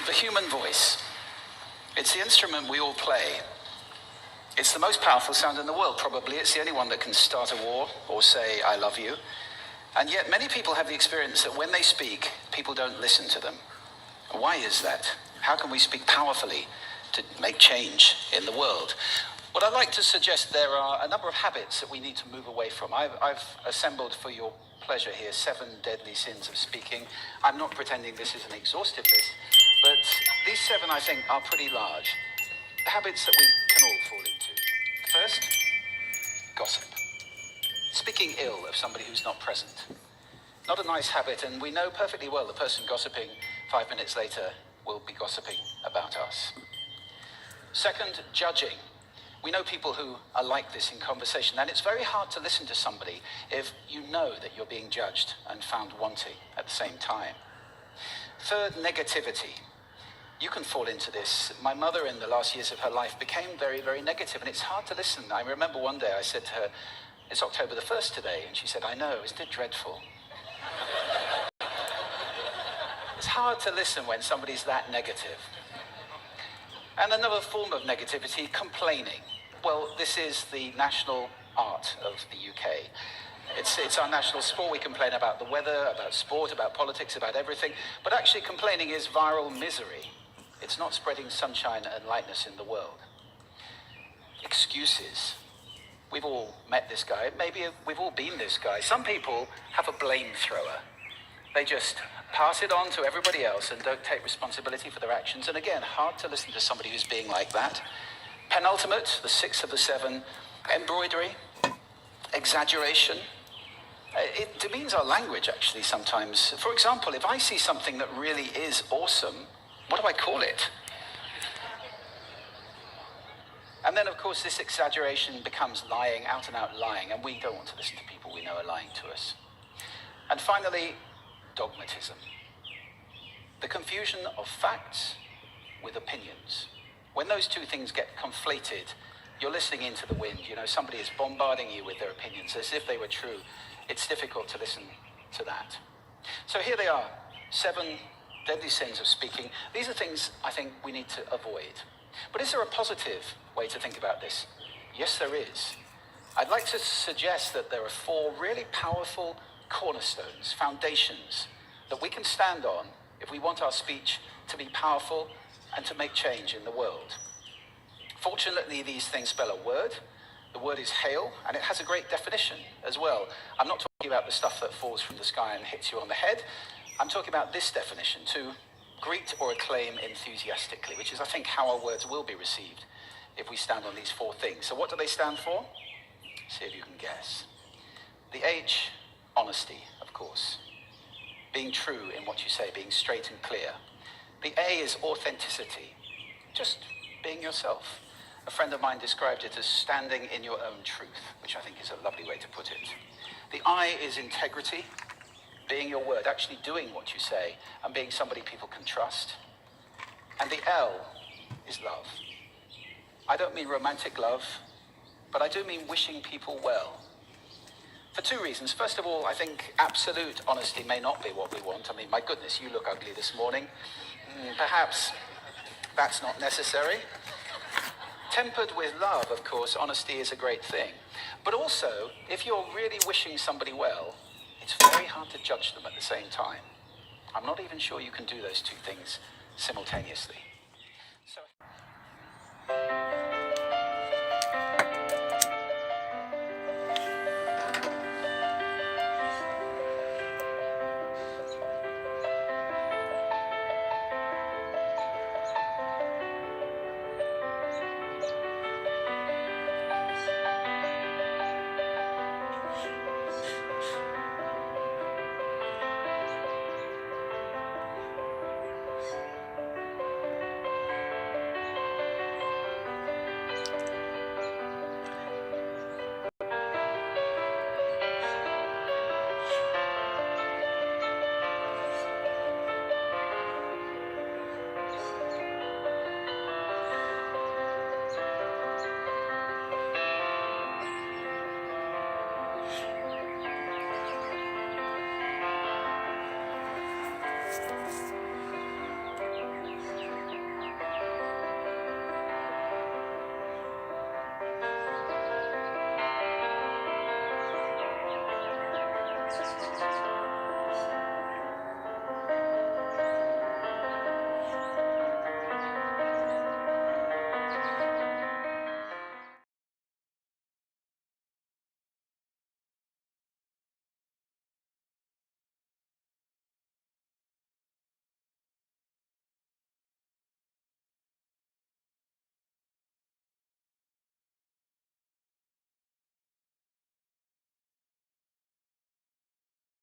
The human voice. It's the instrument we all play. It's the most powerful sound in the world, probably. It's the only one that can start a war or say, I love you. And yet many people have the experience that when they speak, people don't listen to them. Why is that? How can we speak powerfully to make change in the world? What I'd like to suggest, there are a number of habits that we need to move away from. I've assembled for your pleasure here 7 deadly sins of speaking. I'm not pretending this is an exhaustive list, but these 7, I think, are pretty large. Habits that we can all fall into. First, gossip. Speaking ill of somebody who's not present. Not a nice habit, and we know perfectly well the person gossiping 5 minutes later will be gossiping about us. Second, judging. We know people who are like this in conversation, and it's very hard to listen to somebody if you know that you're being judged and found wanting at the same time. Third, negativity. You can fall into this. My mother, in the last years of her life, became very, very negative, and it's hard to listen. I remember one day I said to her, it's October the 1st today, and she said, I know, isn't it dreadful? It's hard to listen when somebody's that negative. And another form of negativity, complaining. Well, this is the national art of the UK. It's our national sport. We complain about the weather, about sport, about politics, about everything. But actually complaining is viral misery. It's not spreading sunshine and lightness in the world. Excuses. We've all met this guy. Maybe we've all been this guy. Some people have a blame thrower. They just pass it on to everybody else and don't take responsibility for their actions. And again, hard to listen to somebody who's being like that. Penultimate, the 6th of the 7, embroidery, exaggeration. It demeans our language, actually, sometimes. For example, if I see something that really is awesome, what do I call it? And then, of course, this exaggeration becomes lying, out and out lying, and we don't want to listen to people we know are lying to us. And finally, dogmatism. The confusion of facts with opinions. When those two things get conflated, you're listening into the wind. You know, somebody is bombarding you with their opinions as if they were true. It's difficult to listen to that. So here they are, 7 deadly sins of speaking. These are things I think we need to avoid. But is there a positive way to think about this? Yes, there is. I'd like to suggest that there are 4 really powerful cornerstones, foundations, that we can stand on if we want our speech to be powerful and to make change in the world. Fortunately, these things spell a word. The word is hail, and it has a great definition as well. I'm not talking about the stuff that falls from the sky and hits you on the head. I'm talking about this definition, to greet or acclaim enthusiastically, which is, I think, how our words will be received if we stand on these 4 things. So what do they stand for? See if you can guess. The H, honesty, of course. Being true in what you say, being straight and clear. The A is authenticity, just being yourself. A friend of mine described it as standing in your own truth, which I think is a lovely way to put it. The I is integrity, being your word, actually doing what you say, and being somebody people can trust. And the L is love. I don't mean romantic love, but I do mean wishing people well. For 2 reasons. First of all, I think absolute honesty may not be what we want. I mean, my goodness, you look ugly this morning. Perhaps that's not necessary. Tempered with love, of course, honesty is a great thing. But also, if you're really wishing somebody well, it's very hard to judge them at the same time. I'm not even sure you can do those 2 things simultaneously.